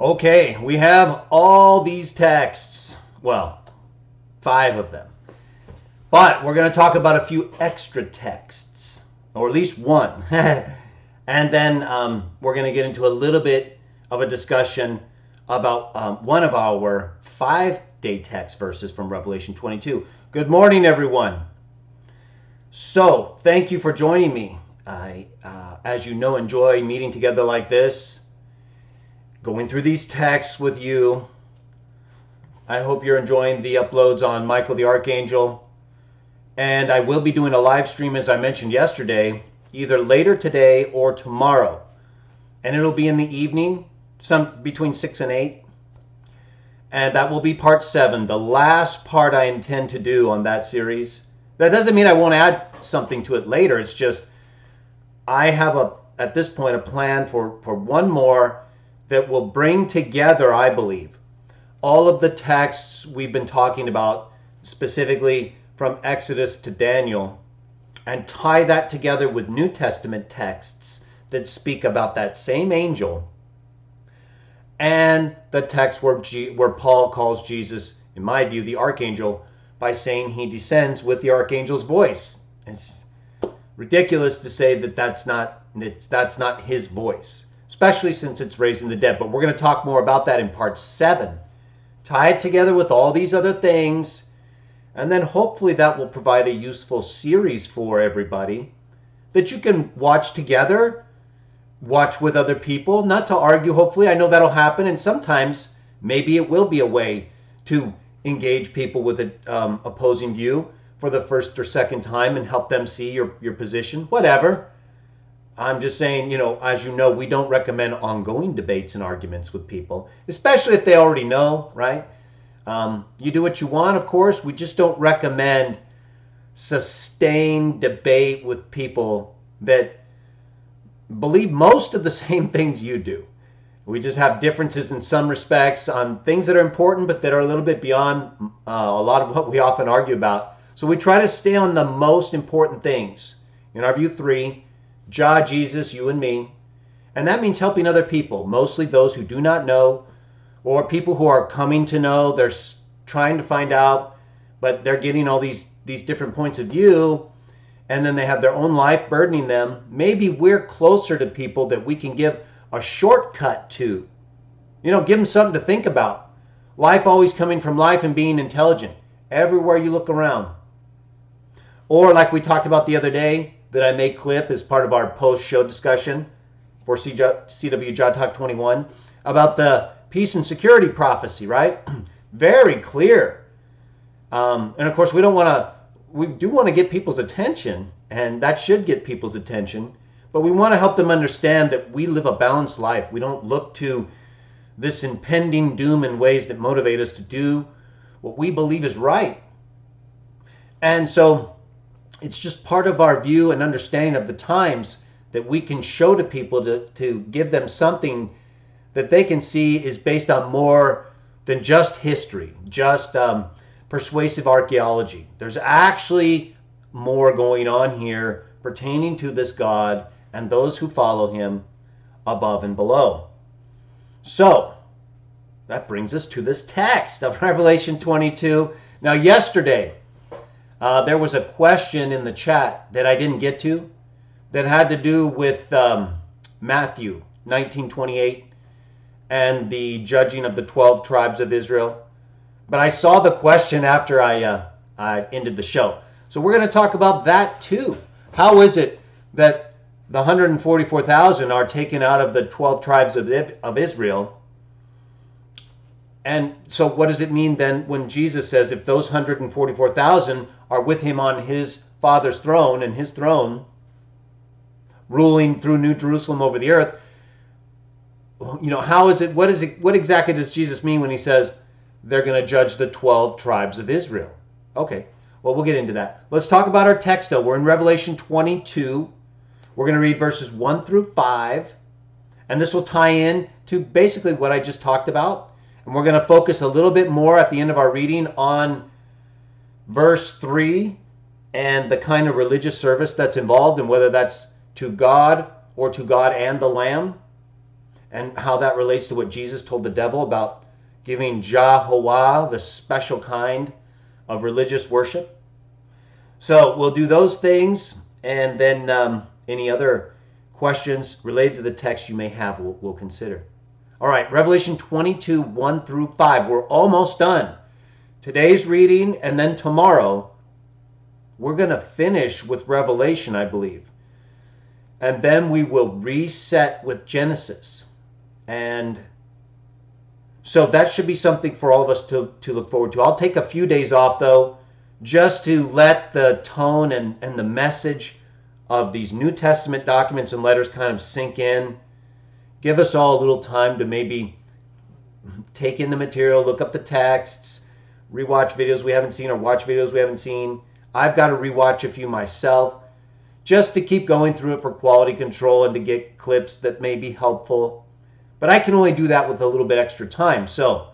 Okay, we have all these texts. Well, 5 of them. But we're going to talk about a few extra texts, or at least one. And then we're going to get into a little bit of a discussion about one of our 5-day text verses from Revelation 22. Good morning, everyone. So, thank you for joining me. I, as you know, enjoy meeting together like this, going through these texts with you. I hope you're enjoying the uploads on Michael the Archangel. And I will be doing a live stream, as I mentioned yesterday, either later today or tomorrow. And it'll be in the evening, between 6 and 8. And that will be part 7, the last part I intend to do on that series. That doesn't mean I won't add something to it later. It's just I have, at this point, a plan for one more that will bring together, I believe, all of the texts we've been talking about, specifically from Exodus to Daniel, and tie that together with New Testament texts that speak about that same angel, and the text where Paul calls Jesus, in my view, the archangel, by saying he descends with the archangel's voice. It's ridiculous to say that that's not his voice, especially since it's raising the dead. But we're going to talk more about that in part 7. Tie it together with all these other things, and then hopefully that will provide a useful series for everybody that you can watch together, watch with other people, not to argue. Hopefully, I know that'll happen, and sometimes maybe it will be a way to engage people with an opposing view for the first or second time and help them see your position, whatever. I'm just saying, as you know, we don't recommend ongoing debates and arguments with people, especially if they already know, right? You do what you want, of course. We just don't recommend sustained debate with people that believe most of the same things you do. We just have differences in some respects on things that are important, but that are a little bit beyond a lot of what we often argue about. So we try to stay on the most important things. In our view, 3, Jah, Jesus, you and me. And that means helping other people, mostly those who do not know, or people who are coming to know. They're trying to find out, but they're getting all these different points of view, and then they have their own life burdening them. Maybe we're closer to people that we can give a shortcut to. Give them something to think about. Life always coming from life and being intelligent, everywhere you look around. Or like we talked about the other day, that I made clip as part of our post-show discussion for CW Jod Talk 21, about the peace and security prophecy, right? Very clear. And of course, we do want to get people's attention, and that should get people's attention, but we want to help them understand that we live a balanced life. We don't look to this impending doom in ways that motivate us to do what we believe is right. And so it's just part of our view and understanding of the times that we can show to people to give them something that they can see is based on more than just history, just persuasive archaeology. There's actually more going on here pertaining to this God and those who follow him above and below. So that brings us to this text of Revelation 22. Now, yesterday, there was a question in the chat that I didn't get to that had to do with Matthew 19:28 and the judging of the 12 tribes of Israel. But I saw the question after I ended the show. So we're going to talk about that too. How is it that the 144,000 are taken out of the 12 tribes of Israel? And so what does it mean then when Jesus says if those 144,000 are with him on his Father's throne and his throne, ruling through New Jerusalem over the earth, how is it, what exactly does Jesus mean when he says they're going to judge the 12 tribes of Israel? Okay, well, we'll get into that. Let's talk about our text, though. We're in Revelation 22. We're going to read verses 1 through 5, and this will tie in to basically what I just talked about. And we're going to focus a little bit more at the end of our reading on verse 3 and the kind of religious service that's involved, and whether that's to God or to God and the Lamb. and how that relates to what Jesus told the devil about giving Jehovah the special kind of religious worship. So we'll do those things, and then any other questions related to the text you may have, we'll consider. All right, Revelation 22, 1 through 5. We're almost done. Today's reading, and then tomorrow, we're going to finish with Revelation, I believe. And then we will reset with Genesis. And so that should be something for all of us to look forward to. I'll take a few days off, though, just to let the tone and the message of these New Testament documents and letters kind of sink in. Give us all a little time to maybe take in the material, look up the texts, rewatch videos we haven't seen or watch videos we haven't seen. I've got to rewatch a few myself just to keep going through it for quality control and to get clips that may be helpful. But I can only do that with a little bit extra time. So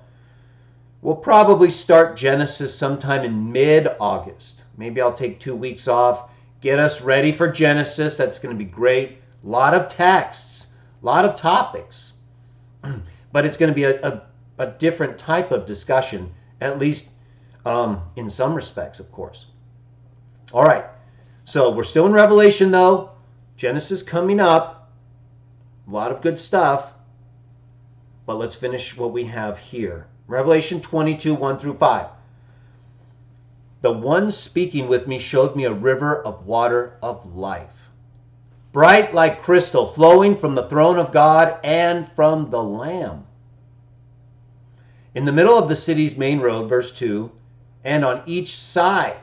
we'll probably start Genesis sometime in mid-August. Maybe I'll take 2 weeks off, get us ready for Genesis. That's going to be great. A lot of texts, a lot of topics. But it's going to be a different type of discussion, at least in some respects, of course. All right. So we're still in Revelation, though. Genesis coming up. A lot of good stuff. But let's finish what we have here. Revelation 22, 1 through 5. The one speaking with me showed me a river of water of life, bright like crystal, flowing from the throne of God and from the Lamb. In the middle of the city's main road, verse 2, and on each side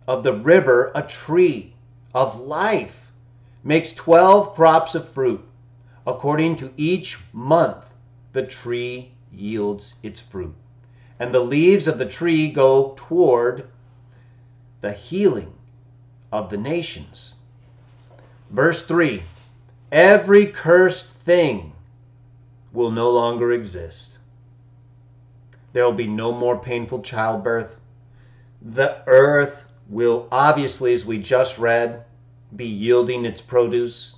of the river a tree of life makes 12 crops of fruit. According to each month, the tree yields its fruit. And the leaves of the tree go toward the healing of the nations. Verse 3, every cursed thing will no longer exist. There will be no more painful childbirth. The earth will obviously, as we just read, be yielding its produce,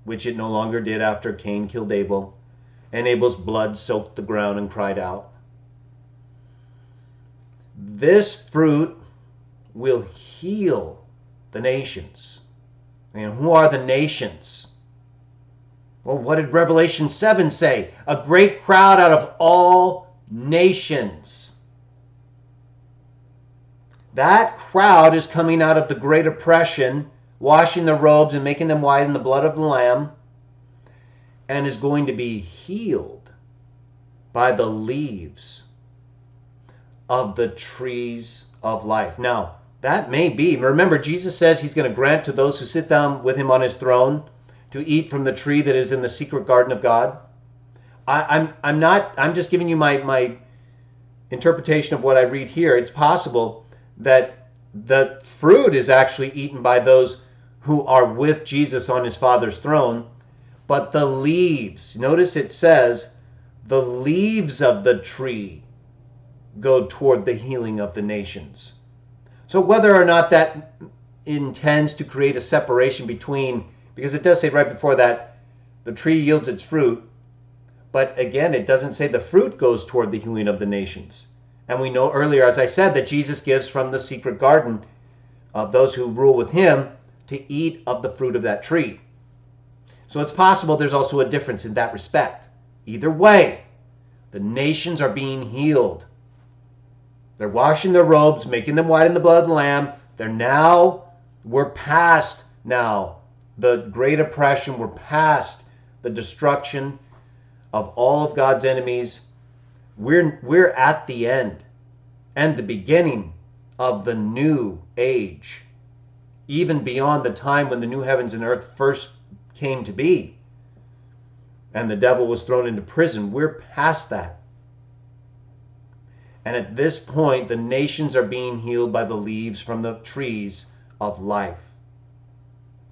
which it no longer did after Cain killed Abel, and Abel's blood soaked the ground and cried out. This fruit will heal the nations. And who are the nations? Well, what did Revelation 7 say? A great crowd out of all nations. That crowd is coming out of the Great Oppression, washing their robes and making them white in the blood of the Lamb, and is going to be healed by the leaves of the trees of life. Now, that may be. Remember, Jesus says he's going to grant to those who sit down with him on his throne to eat from the tree that is in the secret garden of God. I'm just giving you my interpretation of what I read here. It's possible that the fruit is actually eaten by those who are with Jesus on his Father's throne, but the leaves, notice it says, the leaves of the tree go toward the healing of the nations. So whether or not that intends to create a separation between, because it does say right before that, the tree yields its fruit, but again, it doesn't say the fruit goes toward the healing of the nations. And we know earlier, as I said, that Jesus gives from the secret garden of those who rule with him to eat of the fruit of that tree. So it's possible there's also a difference in that respect. Either way, the nations are being healed. They're washing their robes, making them white in the blood of the Lamb. We're past now the Great Oppression. We're past the destruction of all of God's enemies. We're at the end and the beginning of the new age, even beyond the time when the new heavens and earth first came to be and the devil was thrown into prison. We're past that. And at this point, the nations are being healed by the leaves from the trees of life.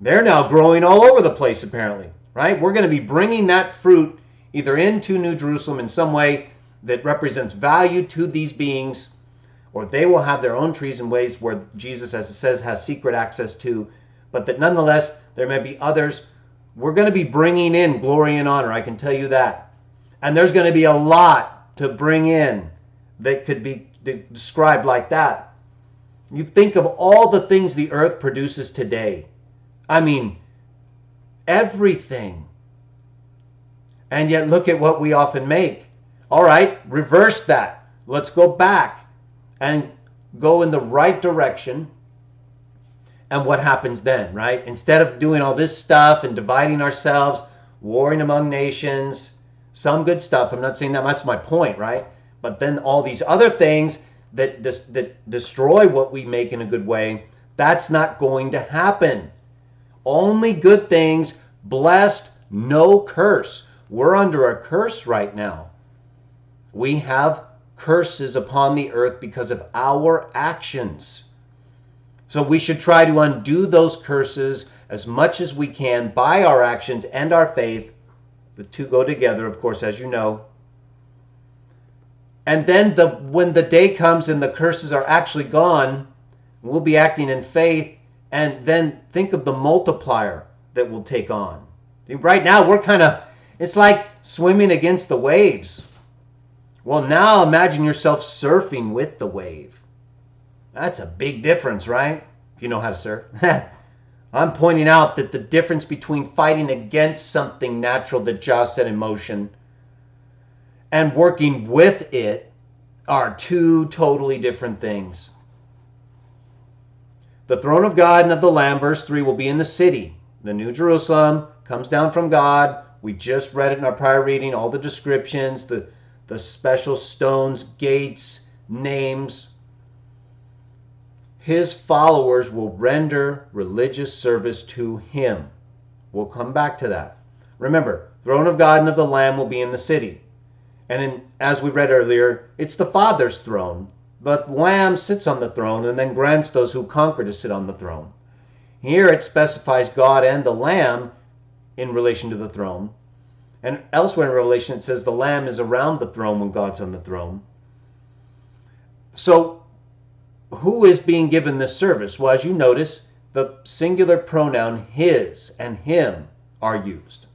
They're now growing all over the place, apparently, right? We're going to be bringing that fruit either into New Jerusalem in some way that represents value to these beings, or they will have their own trees and ways where Jesus, as it says, has secret access to, but that nonetheless, there may be others. We're going to be bringing in glory and honor, I can tell you that. And there's going to be a lot to bring in that could be described like that. You think of all the things the earth produces today. I mean, everything. And yet look at what we often make. All right, reverse that. Let's go back and go in the right direction. And what happens then, right? Instead of doing all this stuff and dividing ourselves, warring among nations, some good stuff. I'm not saying that's my point, right? But then all these other things that destroy what we make in a good way, that's not going to happen. Only good things, blessed, no curse. We're under a curse right now. We have curses upon the earth because of our actions. So we should try to undo those curses as much as we can by our actions and our faith. The two go together, of course, as you know. And then when the day comes and the curses are actually gone, we'll be acting in faith. And then think of the multiplier that we'll take on. Right now, it's like swimming against the waves. Well, now imagine yourself surfing with the wave. That's a big difference, right? If you know how to surf. I'm pointing out that the difference between fighting against something natural that Josh set in motion and working with it are two totally different things. The throne of God and of the Lamb, verse 3, will be in the city. The New Jerusalem comes down from God. We just read it in our prior reading, all the descriptions, the special stones, gates, names. His followers will render religious service to him. We'll come back to that. Remember, throne of God and of the Lamb will be in the city. And as we read earlier, it's the Father's throne. But Lamb sits on the throne and then grants those who conquer to sit on the throne. Here it specifies God and the Lamb in relation to the throne. And elsewhere in Revelation it says the Lamb is around the throne when God's on the throne. So who is being given this service? Well, as you notice, the singular pronoun his and him are used.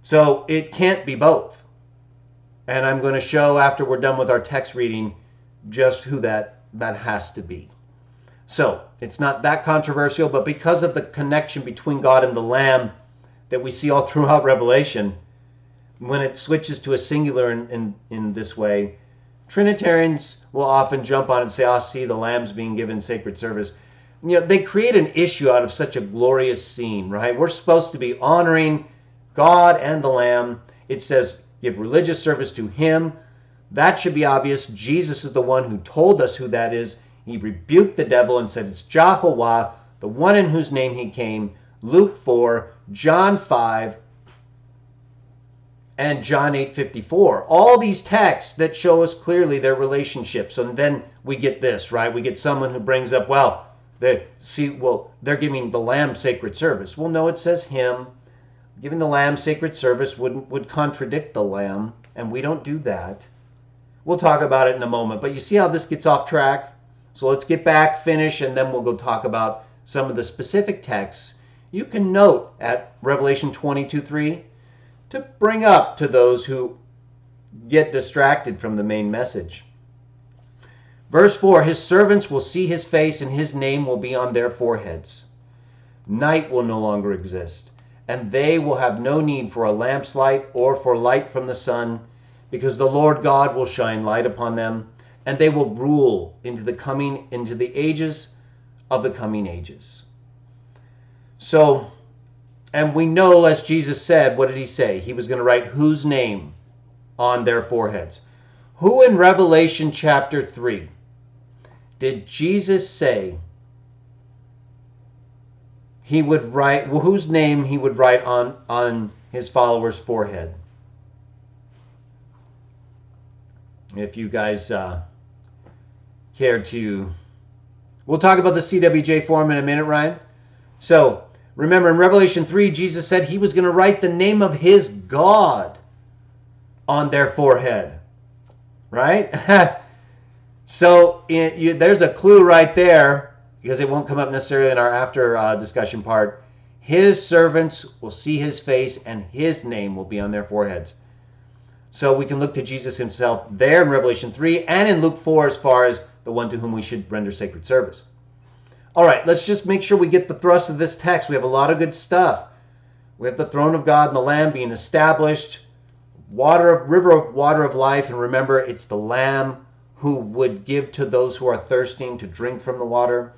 So it can't be both. And I'm going to show after we're done with our text reading just who that has to be. So it's not that controversial, but because of the connection between God and the Lamb that we see all throughout Revelation, when it switches to a singular in this way, Trinitarians will often jump on and say, "Oh, see, the Lamb's being given sacred service." You know, they create an issue out of such a glorious scene, right? We're supposed to be honoring God and the Lamb. It says, give religious service to him. That should be obvious. Jesus is the one who told us who that is. He rebuked the devil and said, it's Jehovah, the one in whose name he came. Luke 4, John 5, and John 8:54. All these texts that show us clearly their relationships. And then we get this, right? We get someone who brings up, well, they're giving the Lamb sacred service. Well, no, it says him. Giving the Lamb sacred service would contradict the Lamb, and we don't do that. We'll talk about it in a moment. But you see how this gets off track? So let's get back, finish, and then we'll go talk about some of the specific texts you can note at Revelation 22:3 to bring up to those who get distracted from the main message. Verse 4, his servants will see his face, and his name will be on their foreheads. Night will no longer exist, and they will have no need for a lamp's light or for light from the sun, because the Lord God will shine light upon them, and they will rule into the ages of the coming ages. So, and we know, as Jesus said, what did he say? He was going to write whose name on their foreheads. Who in Revelation chapter 3 did Jesus say he would write, whose name he would write on his followers' forehead? If you guys care to, we'll talk about the CWJ form in a minute, Ryan. So remember in Revelation 3, Jesus said he was going to write the name of his God on their forehead, right? So there's a clue right there, because it won't come up necessarily in our after discussion part. His servants will see his face, and his name will be on their foreheads. So we can look to Jesus himself there in Revelation 3 and in Luke 4 as far as the one to whom we should render sacred service. All right, let's just make sure we get the thrust of this text. We have a lot of good stuff. We have the throne of God and the Lamb being established, river of water of life, and remember, it's the Lamb who would give to those who are thirsting to drink from the water.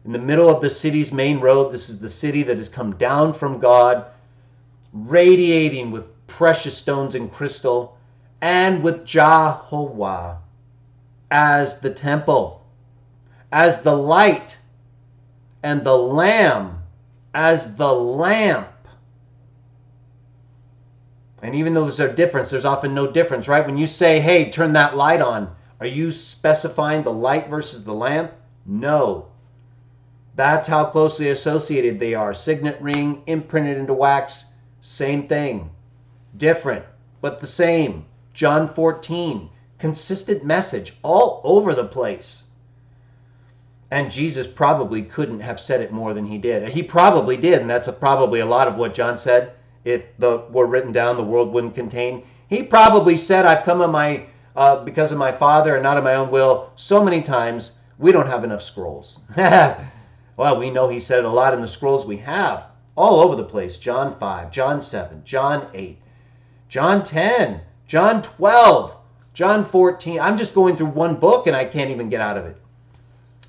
In the middle of the city's main road, this is the city that has come down from God, radiating with precious stones and crystal, and with Jehovah as the temple, as the light, and the Lamb as the lamp. And even though there's a difference, there's often no difference, right? When you say, hey, turn that light on, are you specifying the light versus the lamp? No. That's how closely associated they are. Signet ring, imprinted into wax, same thing. Different, but the same. John 14, consistent message all over the place. And Jesus probably couldn't have said it more than he did. He probably did, and that's probably a lot of what John said. If were written down, the world wouldn't contain. He probably said, I've come because of my Father and not of my own will, so many times, we don't have enough scrolls. Well, we know he said it a lot in the scrolls we have, all over the place. John 5, John 7, John 8, John 10, John 12, John 14. I'm just going through one book and I can't even get out of it.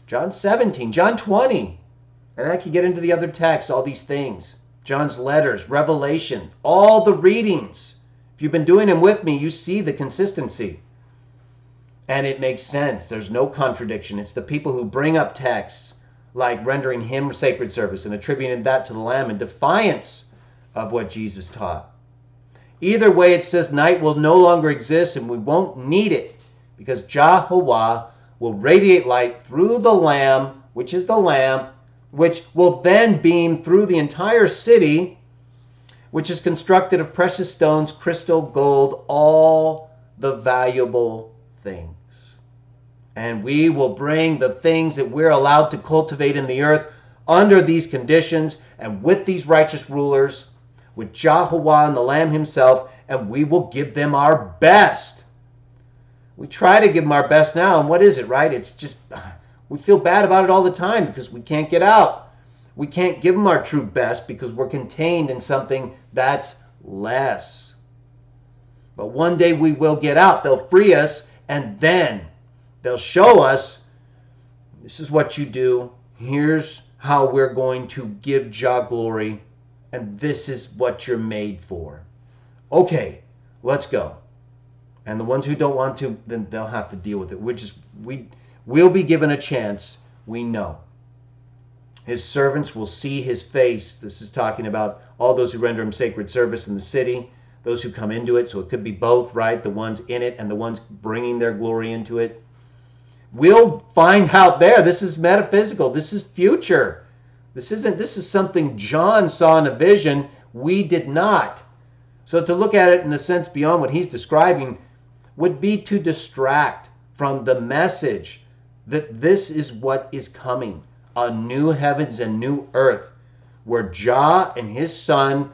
John 17, John 20. And I could get into the other texts, all these things. John's letters, Revelation, all the readings. If you've been doing them with me, you see the consistency. And it makes sense. There's no contradiction. It's the people who bring up texts like rendering him sacred service and attributing that to the Lamb in defiance of what Jesus taught. Either way, it says night will no longer exist and we won't need it because Jehovah will radiate light through the Lamb, which is the lamp, which will then beam through the entire city, which is constructed of precious stones, crystal, gold, all the valuable things. And we will bring the things that we're allowed to cultivate in the earth under these conditions and with these righteous rulers, with Jehovah and the Lamb himself, and we will give them our best. We try to give them our best now, and what is it, right? It's just, we feel bad about it all the time because we can't get out. We can't give them our true best because we're contained in something that's less. But one day we will get out. They'll free us, and then they'll show us, this is what you do. Here's how we're going to give Jah glory, and this is what you're made for. Okay, let's go. And the ones who don't want to, then they'll have to deal with it. We'll be given a chance, we know. His servants will see his face. This is talking about all those who render him sacred service in the city, those who come into it. So it could be both, right? The ones in it and the ones bringing their glory into it. We'll find out there. This is metaphysical. This is future. This is something John saw in a vision. We did not. So to look at it in a sense beyond what he's describing would be to distract from the message that this is what is coming. A new heavens and new earth where Jah and his son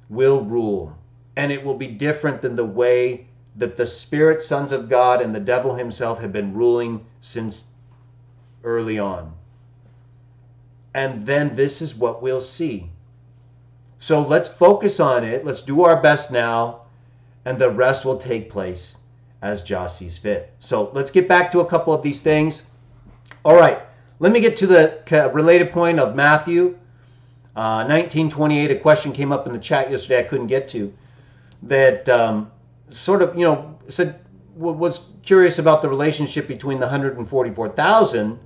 will rule. And it will be different than the way that the spirit sons of God and the devil himself have been ruling since early on. And then this is what we'll see. So let's focus on it. Let's do our best now. And the rest will take place as Jah sees fit. So let's get back to a couple of these things. All right. Let me get to the related point of Matthew 19:28. A question came up in the chat yesterday I couldn't get to. That said, was curious about the relationship between the 144,000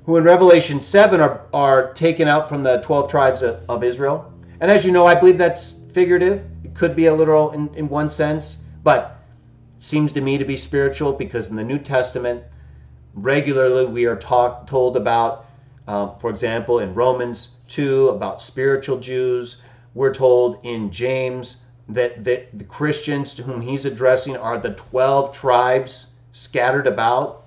who in Revelation 7 are taken out from the 12 tribes of Israel. And as you know, I believe that's figurative. It could be a literal in one sense, but it seems to me to be spiritual because in the New Testament, regularly we are told about, for example, in Romans 2, about spiritual Jews. We're told in James that the Christians to whom he's addressing are the 12 tribes scattered about.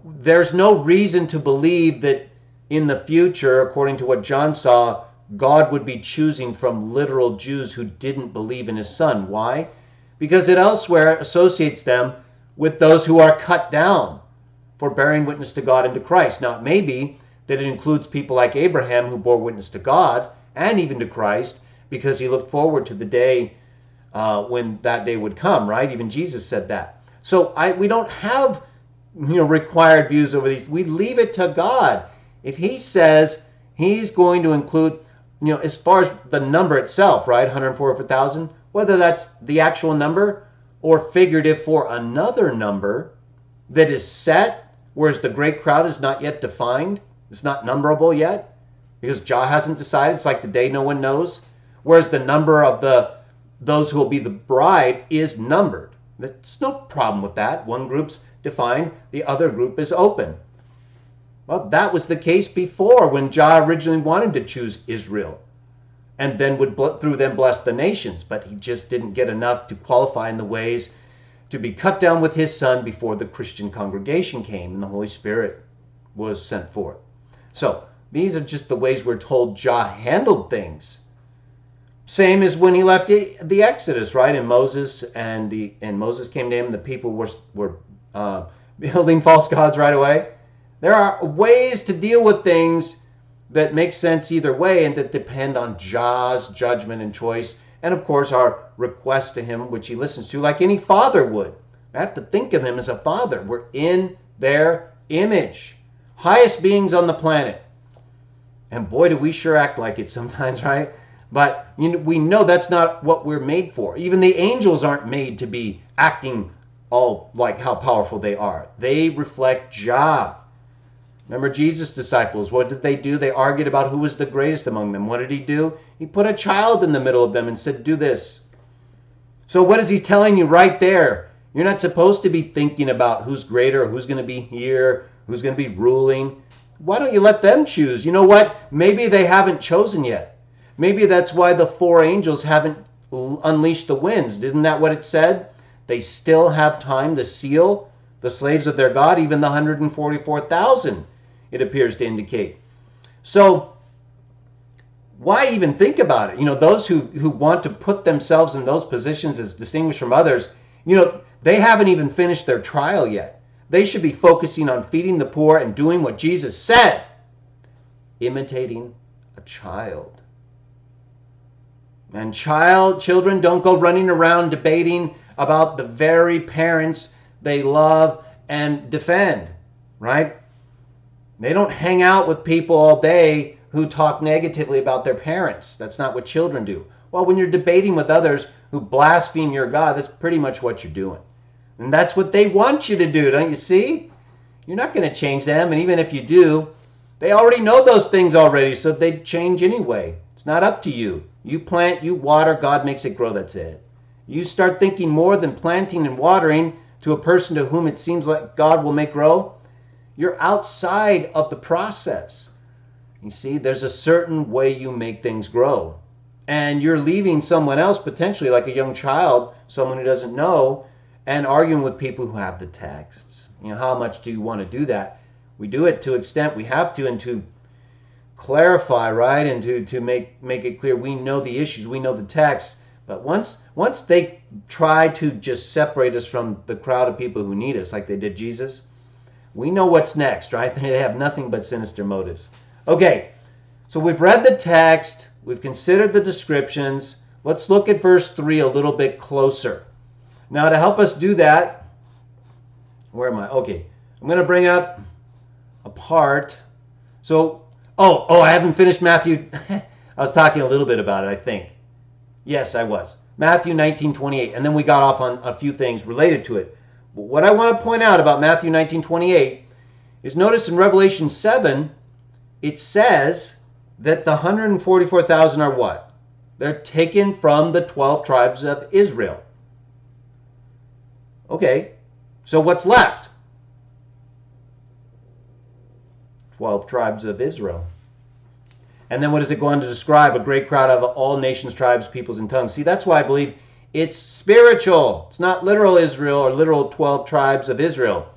There's no reason to believe that in the future, according to what John saw, God would be choosing from literal Jews who didn't believe in his son. Why? because it elsewhere associates them with those who are cut down for bearing witness to God and to Christ. Now, it may be that it includes people like Abraham who bore witness to God and even to Christ because he looked forward to the day when that day would come, right? Even Jesus said that. So we don't have required views over these. We leave it to God. If he says he's going to include, as far as the number itself, right, 144,000, whether that's the actual number or figurative for another number that is set, whereas the great crowd is not yet defined, it's not numberable yet, because Jah hasn't decided. It's like the day no one knows. Whereas the number of those who will be the bride is numbered. There's no problem with that. One group's defined, the other group is open. Well, that was the case before when Jah originally wanted to choose Israel and then would through them bless the nations. But he just didn't get enough to qualify in the ways to be cut down with his son before the Christian congregation came and the Holy Spirit was sent forth. So these are just the ways we're told Jah handled things. Same as when he left the Exodus, right? And Moses Moses came to him. The people were building false gods right away. There are ways to deal with things that make sense either way and that depend on Jah's judgment and choice. And of course, our request to him, which he listens to, like any father would. I have to think of him as a father. We're in their image. Highest beings on the planet. And boy, do we sure act like it sometimes, right? But we know that's not what we're made for. Even the angels aren't made to be acting all like how powerful they are. They reflect Jah. Remember Jesus' disciples, what did they do? They argued about who was the greatest among them. What did he do? He put a child in the middle of them and said, do this. So what is he telling you right there? You're not supposed to be thinking about who's greater, or who's going to be here, who's going to be ruling. Why don't you let them choose? You know what? Maybe they haven't chosen yet. Maybe that's why the 4 angels haven't unleashed the winds. Isn't that what it said? They still have time to seal the slaves of their God, even the 144,000, it appears to indicate. So why even think about it? Those who want to put themselves in those positions as distinguished from others, they haven't even finished their trial yet. They should be focusing on feeding the poor and doing what Jesus said, imitating a child. And children don't go running around debating about the very parents they love and defend, right? They don't hang out with people all day who talk negatively about their parents. That's not what children do. Well, when you're debating with others who blaspheme your God, that's pretty much what you're doing. And that's what they want you to do, don't you see? You're not going to change them, and even if you do, they already know those things already, so they'd change anyway. It's not up to you. You plant, you water, God makes it grow, that's it. You start thinking more than planting and watering to a person to whom it seems like God will make grow, you're outside of the process. You see, there's a certain way you make things grow. And you're leaving someone else, potentially like a young child, someone who doesn't know, and arguing with people who have the texts. How much do you want to do that? We do it to extent we have to, and to clarify, right? And to make it clear we know the issues, we know the text. But once they try to just separate us from the crowd of people who need us, like they did Jesus, we know what's next, right? They have nothing but sinister motives. Okay, so we've read the text, we've considered the descriptions. Let's look at verse 3 a little bit closer. Now, to help us do that, where am I? Okay, I'm going to bring up a part. So, I haven't finished Matthew. I was talking a little bit about it, I think. Yes, I was. Matthew 19:28, and then we got off on a few things related to it. But what I want to point out about Matthew 19:28 is notice in Revelation 7, it says that the 144,000 are what? They're taken from the 12 tribes of Israel. Okay, so what's left? 12 tribes of Israel. And then what does it go on to describe? A great crowd of all nations, tribes, peoples, and tongues. See, that's why I believe it's spiritual. It's not literal Israel or literal 12 tribes of Israel.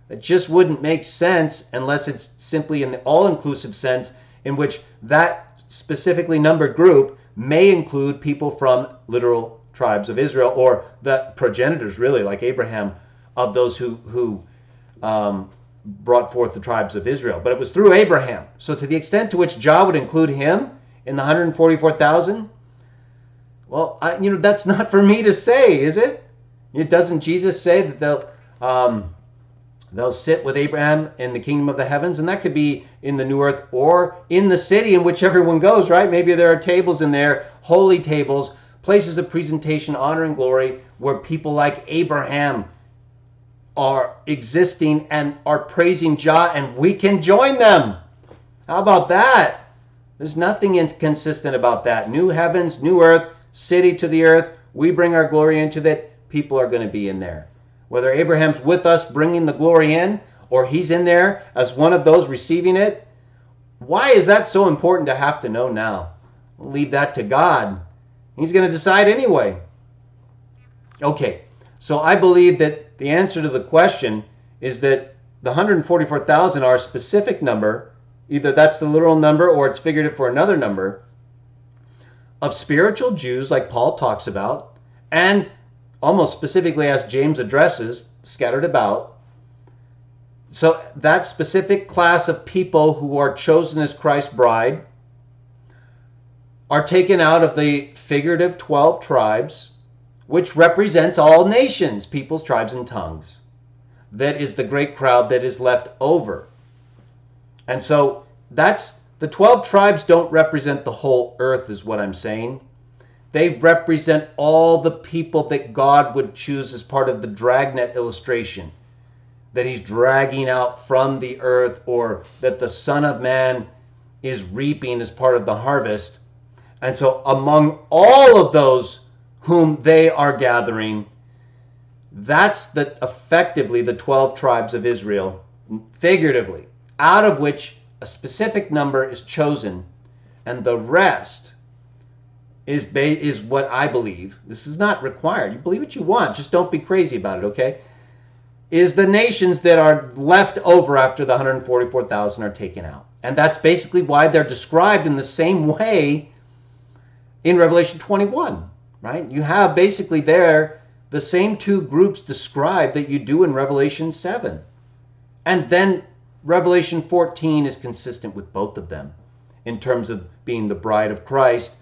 It just wouldn't make sense unless it's simply in the all-inclusive sense in which that specifically numbered group may include people from literal tribes of Israel, or the progenitors, really, like Abraham, of those who brought forth the tribes of Israel. But it was through Abraham. So to the extent to which Jah would include him in the 144,000, well, that's not for me to say, is it? Doesn't Jesus say that they'll sit with Abraham in the kingdom of the heavens? And that could be in the new earth or in the city in which everyone goes, right? Maybe there are tables in there, holy tables, places of presentation, honor, and glory, where people like Abraham are existing and are praising Jah, and we can join them. How about that? There's nothing inconsistent about that. New heavens, new earth, city to the earth. We bring our glory into that. People are going to be in there. Whether Abraham's with us bringing the glory in, or he's in there as one of those receiving it, why is that so important to have to know now? We'll leave that to God. He's going to decide anyway. Okay, so I believe that the answer to the question is that the 144,000 are a specific number. Either that's the literal number or it's figurative for another number of spiritual Jews, like Paul talks about, and almost specifically as James addresses, scattered about. So that specific class of people who are chosen as Christ's bride are taken out of the figurative 12 tribes, which represents all nations, peoples, tribes, and tongues. That is the great crowd that is left over. And so that's the 12 tribes don't represent the whole earth, is what I'm saying. They represent all the people that God would choose as part of the dragnet illustration, that he's dragging out from the earth, or that the Son of Man is reaping as part of the harvest. And so among all of those whom they are gathering, that's effectively the 12 tribes of Israel, figuratively, out of which a specific number is chosen, and the rest is what I believe. This is not required. You believe what you want, just don't be crazy about it, okay? Is the nations that are left over after the 144,000 are taken out. And that's basically why they're described in the same way in Revelation 21. Right? You have basically there the same two groups described that you do in Revelation 7. And then Revelation 14 is consistent with both of them in terms of being the bride of Christ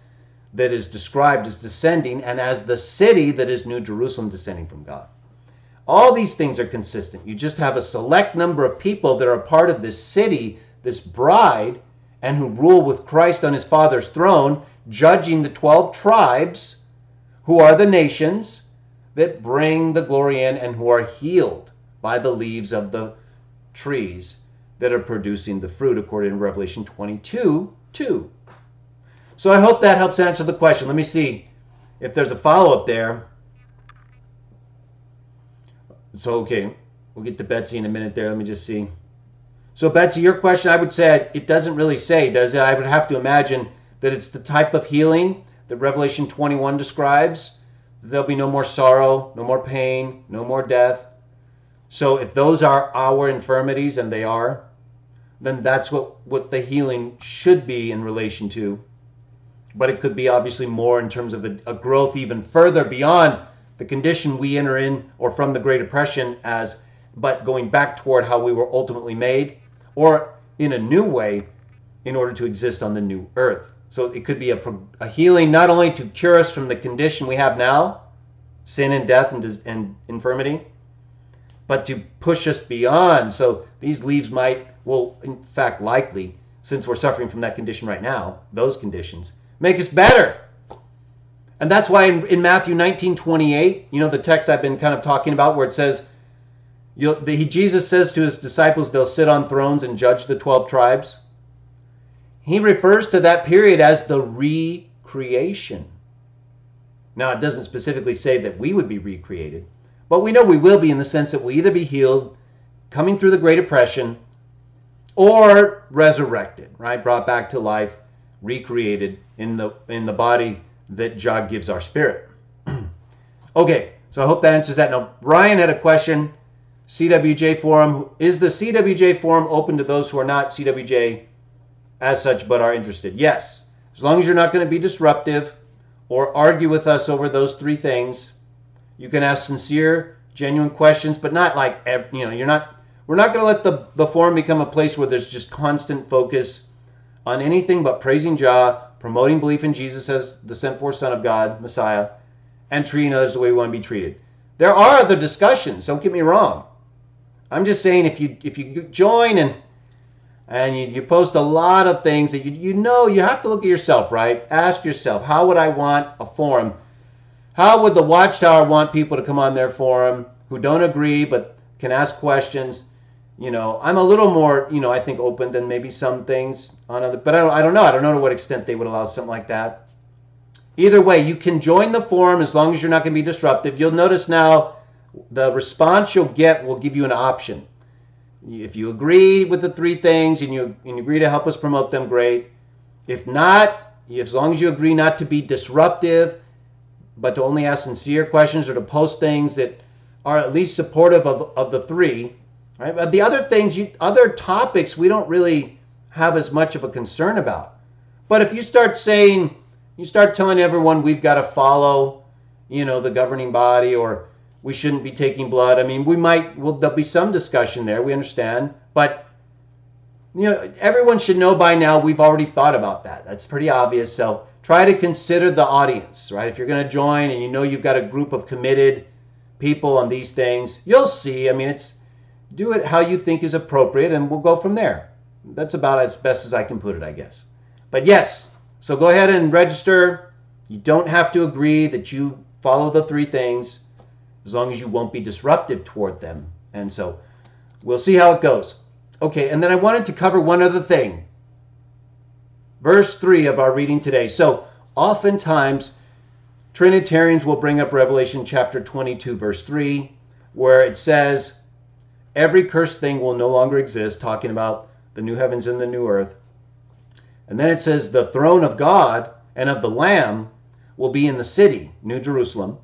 that is described as descending, and as the city that is New Jerusalem descending from God. All these things are consistent. You just have a select number of people that are a part of this city, this bride, and who rule with Christ on his Father's throne, judging the 12 tribes, who are the nations that bring the glory in and who are healed by the leaves of the trees that are producing the fruit, according to Revelation 22:2. So I hope that helps answer the question. Let me see if there's a follow-up there. So, okay, we'll get to Betsy in a minute there. Let me just see. So, Betsy, your question, I would say it doesn't really say, does it? I would have to imagine that it's the type of healing that Revelation 21 describes. There'll be no more sorrow, no more pain, no more death. So if those are our infirmities, and they are, then that's what the healing should be in relation to. But it could be obviously more in terms of a growth even further beyond the condition we enter in, or from the Great Depression, but going back toward how we were ultimately made, or in a new way in order to exist on the new earth. So it could be a healing not only to cure us from the condition we have now, sin and death and infirmity, but to push us beyond. So these leaves will in fact likely, since we're suffering from that condition right now, those conditions, make us better. And that's why in Matthew 19:28, the text I've been kind of talking about, where it says, Jesus says to his disciples, they'll sit on thrones and judge the 12 tribes. He refers to that period as the recreation. Now, it doesn't specifically say that we would be recreated, but we know we will be, in the sense that we'll either be healed, coming through the Great Depression, or resurrected, right? Brought back to life, recreated in the body that Jah gives our spirit. Okay, so I hope that answers that. Now, Ryan had a question. CWJ Forum. Is the CWJ Forum open to those who are not CWJ as such but are interested? Yes. As long as you're not going to be disruptive or argue with us over those three things. You can ask sincere, genuine questions, but not like, we're not going to let the forum become a place where there's just constant focus on anything but praising Jah, promoting belief in Jesus as the sent forth Son of God, Messiah, and treating others the way we want to be treated. There are other discussions, don't get me wrong. I'm just saying if you join and you post a lot of things that you have to look at yourself, right? Ask yourself, how would I want a forum? How would the Watchtower want people to come on their forum who don't agree but can ask questions? I'm a little more, I think, open than maybe some things on other, but I don't know. I don't know to what extent they would allow something like that. Either way, you can join the forum as long as you're not going to be disruptive. You'll notice now the response you'll get will give you an option. If you agree with the three things and you agree to help us promote them, great. If not, as long as you agree not to be disruptive, but to only ask sincere questions or to post things that are at least supportive of the three, right? But the other things, other topics, we don't really have as much of a concern about. But if you start telling everyone we've got to follow, the governing body, or we shouldn't be taking blood. I mean, there'll be some discussion there, we understand. But, everyone should know by now we've already thought about that. That's pretty obvious. So try to consider the audience, right? If you're going to join and you've got a group of committed people on these things, you'll see. I mean, do it how you think is appropriate, and we'll go from there. That's about as best as I can put it, I guess. But yes, so go ahead and register. You don't have to agree that you follow the three things, as long as you won't be disruptive toward them. And so we'll see how it goes. Okay, and then I wanted to cover one other thing. Verse 3 of our reading today. So oftentimes, Trinitarians will bring up Revelation chapter 22, verse 3, where it says, every cursed thing will no longer exist, talking about the new heavens and the new earth. And then it says, the throne of God and of the Lamb will be in the city, New Jerusalem,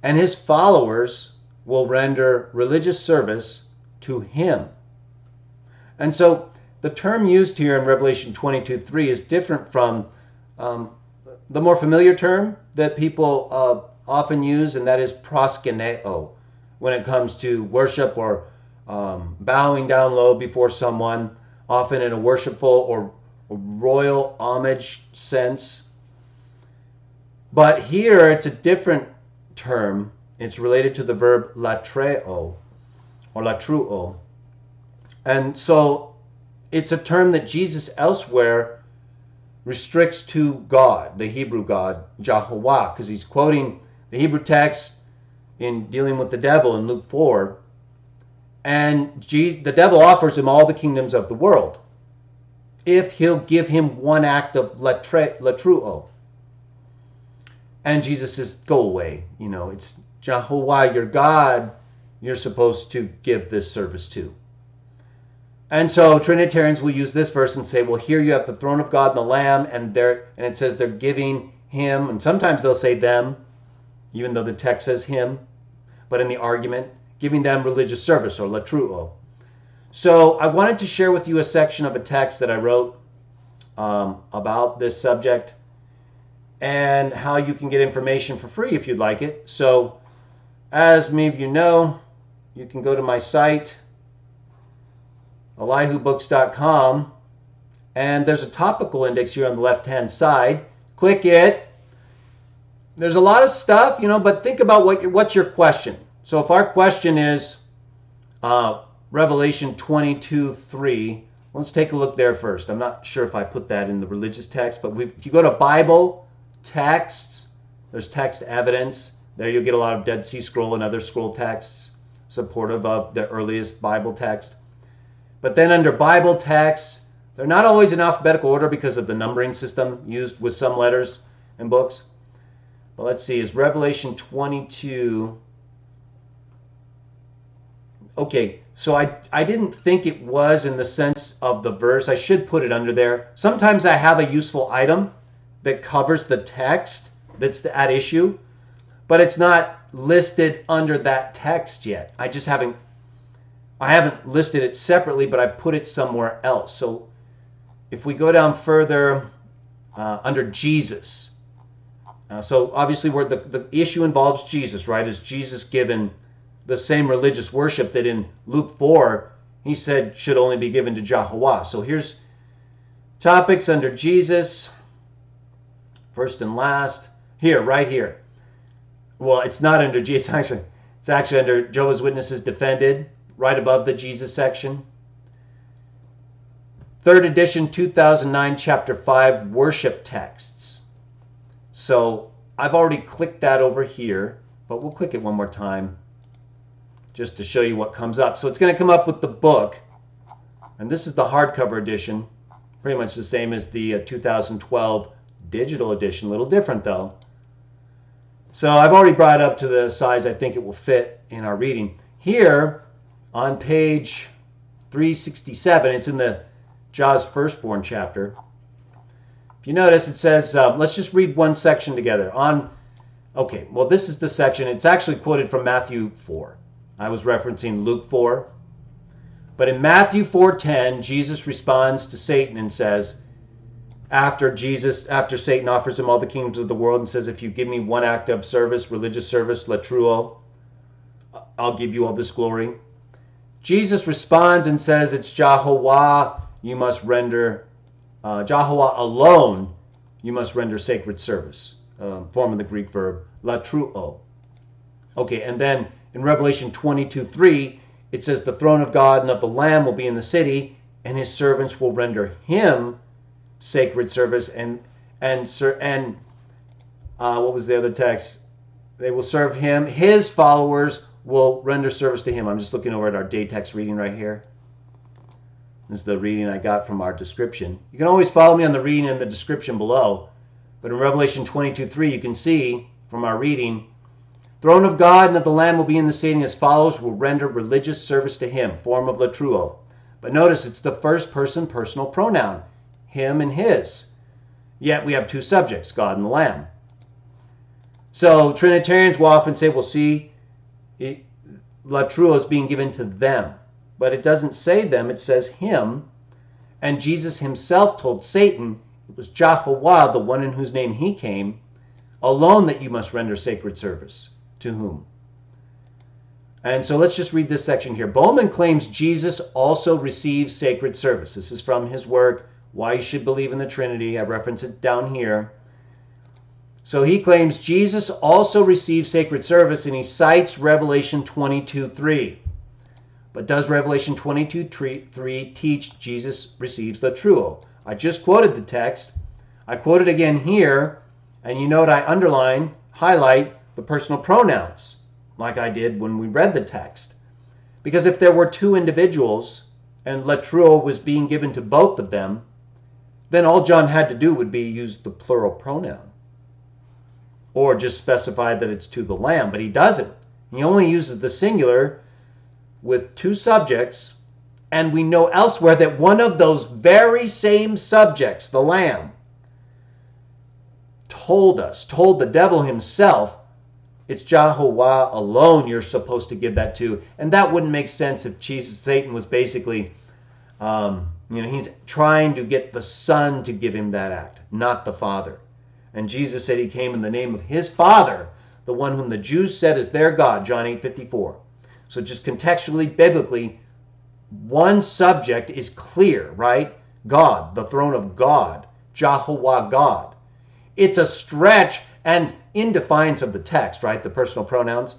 and his followers will render religious service to him. And so the term used here in Revelation 22:3 is different from the more familiar term that people often use, and that is proskuneo, when it comes to worship or bowing down low before someone, often in a worshipful or royal homage sense. But here it's a different term. It's related to the verb latreo or latruo. And so it's a term that Jesus elsewhere restricts to God, the Hebrew God, Jehovah, because he's quoting the Hebrew text in dealing with the devil in Luke 4. And the devil offers him all the kingdoms of the world if he'll give him one act of latruo. And Jesus says, go away. It's Jehovah, your God, you're supposed to give this service to. And so Trinitarians will use this verse and say, well, here you have the throne of God and the Lamb, and it says they're giving him, and sometimes they'll say them, even though the text says him, but in the argument, giving them religious service or latruo. So I wanted to share with you a section of a text that I wrote about this subject, and how you can get information for free if you'd like it. So as many of you know, you can go to my site, elihubooks.com, and there's a topical index here on the left-hand side. Click it. There's a lot of stuff, but think about what's your question. So if our question is Revelation 22:3, let's take a look there first. I'm not sure if I put that in the religious text, but if you go to Bible texts, there's text evidence. There you'll get a lot of Dead Sea Scroll and other scroll texts supportive of the earliest Bible text. But then under Bible texts, they're not always in alphabetical order because of the numbering system used with some letters and books. But let's see, is Revelation 22... Okay, so I didn't think it was in the sense of the verse. I should put it under there. Sometimes I have a useful item that covers the text that's at issue, but it's not listed under that text yet. I haven't listed it separately, but I put it somewhere else. So if we go down further under Jesus, So obviously where the issue involves Jesus, right? Is Jesus given the same religious worship that in Luke 4, he said should only be given to Jehovah. So here's topics under Jesus, first and last. Here, right here. Well, it's not under Jesus, actually. It's actually under Jehovah's Witnesses Defended, right above the Jesus section. 3rd edition, 2009, chapter 5, worship texts. So I've already clicked that over here, but we'll click it one more time just to show you what comes up. So it's going to come up with the book, and this is the hardcover edition, pretty much the same as the 2012 digital edition, a little different though. So I've already brought it up to the size I think it will fit in our reading. Here on page 367, it's in the Jah's Firstborn chapter. If you notice, it says, let's just read one section together. Okay, well, this is the section. It's actually quoted from Matthew 4. I was referencing Luke 4. But in Matthew 4:10, Jesus responds to Satan and says, after Satan offers him all the kingdoms of the world and says, if you give me one act of service, religious service, latruo, I'll give you all this glory. Jesus responds and says, it's Jehovah you must render, Jehovah alone you must render sacred service. Form of the Greek verb, latruo. Okay, and then in Revelation 22:3, it says the throne of God and of the Lamb will be in the city, and his servants will render him sacred service. And what was the other text? They will serve him. His followers will render service to him. I'm just looking over at our day text reading right here. This is the reading I got from our description. You can always follow me on the reading and the description below. But in Revelation 22:3, you can see from our reading, throne of God and of the Lamb will be in the city, and his followers will render religious service to him, form of latruo. But notice it's the first person personal pronoun, him and his. Yet we have two subjects, God and the Lamb. So Trinitarians will often say, well, see, latruo is being given to them. But it doesn't say them, it says him. And Jesus himself told Satan, it was Jehovah, the one in whose name he came, alone that you must render sacred service. To whom? And so let's just read this section here. Bowman claims Jesus also receives sacred service. This is from his work, Why You Should Believe in the Trinity. I reference it down here. So he claims Jesus also receives sacred service, and he cites Revelation 22:3. But does Revelation 22:3 teach Jesus receives latruo? I just quoted the text. I quote it again here, and you note I underline, highlight the personal pronouns, like I did when we read the text. Because if there were two individuals, and latruo was being given to both of them, then all John had to do would be use the plural pronoun. Or just specify that it's to the Lamb, but he doesn't. He only uses the singular with two subjects, and we know elsewhere that one of those very same subjects, the Lamb, told the devil himself, it's Jehovah alone you're supposed to give that to. And that wouldn't make sense if Satan was basically, he's trying to get the Son to give him that act, not the Father. And Jesus said he came in the name of his Father, the one whom the Jews said is their God, John 8:54. So just contextually, biblically, one subject is clear, right? God, the throne of God, Jehovah God. It's a stretch and in defiance of the text, right? The personal pronouns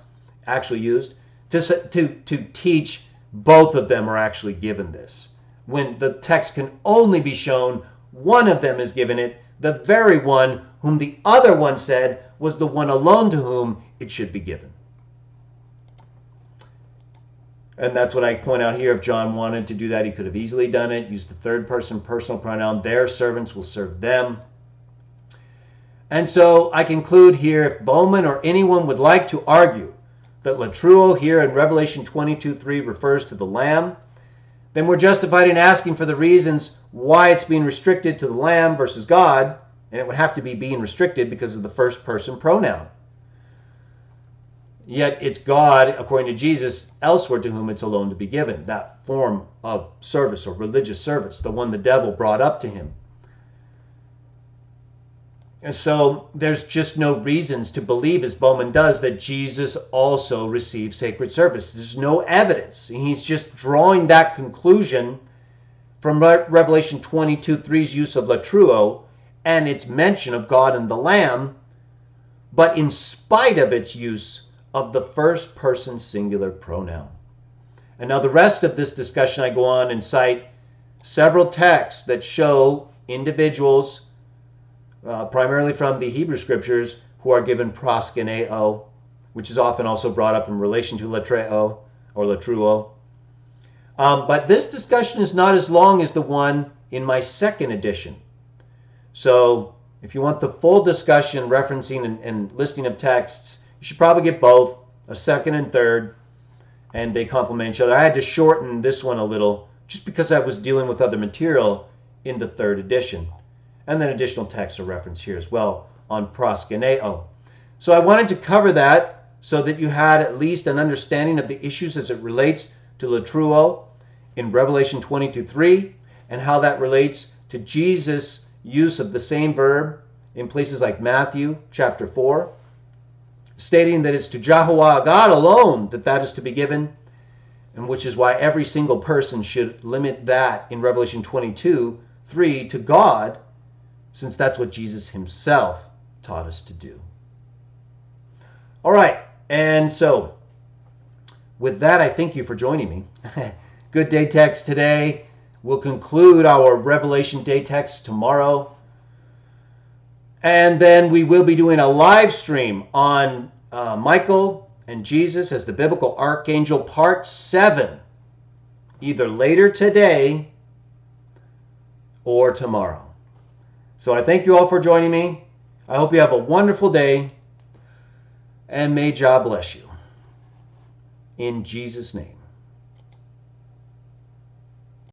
actually used to teach both of them are actually given this. When the text can only be shown one of them is given it, the very one whom the other one said was the one alone to whom it should be given. And that's what I point out here. If John wanted to do that, he could have easily done it. Use the third person personal pronoun. Their servants will serve them. And so I conclude here, if Bowman or anyone would like to argue that latruo here in Revelation 22:3 refers to the Lamb, then we're justified in asking for the reasons why it's being restricted to the Lamb versus God, and it would have to be being restricted because of the first person pronoun. Yet it's God, according to Jesus, elsewhere to whom it's alone to be given, that form of service or religious service, the one the devil brought up to him. And so there's just no reasons to believe, as Bowman does, that Jesus also received sacred service. There's no evidence. He's just drawing that conclusion from Revelation 22:3's use of latruo and its mention of God and the Lamb, but in spite of its use of the first person singular pronoun. And now the rest of this discussion, I go on and cite several texts that show individuals, primarily from the Hebrew scriptures, who are given proskuneo, which is often also brought up in relation to latreo or latruo. But this discussion is not as long as the one in my second edition. So if you want the full discussion referencing and listing of texts, you should probably get both, a second and third, and they complement each other. I had to shorten this one a little just because I was dealing with other material in the third edition. And then additional texts are referenced here as well on proskuneo. So I wanted to cover that so that you had at least an understanding of the issues as it relates to latruo in Revelation 22:3 and how that relates to Jesus' use of the same verb in places like Matthew chapter 4, stating that it's to Jehovah God alone that is to be given, and which is why every single person should limit that in Revelation 22:3 to God, since that's what Jesus himself taught us to do. All right, and so with that, I thank you for joining me. Good day text today. We'll conclude our Revelation day text tomorrow. And then we will be doing a live stream on Michael and Jesus as the Biblical Archangel, Part 7, either later today or tomorrow. So I thank you all for joining me. I hope you have a wonderful day, and may Jah bless you. In Jesus' name.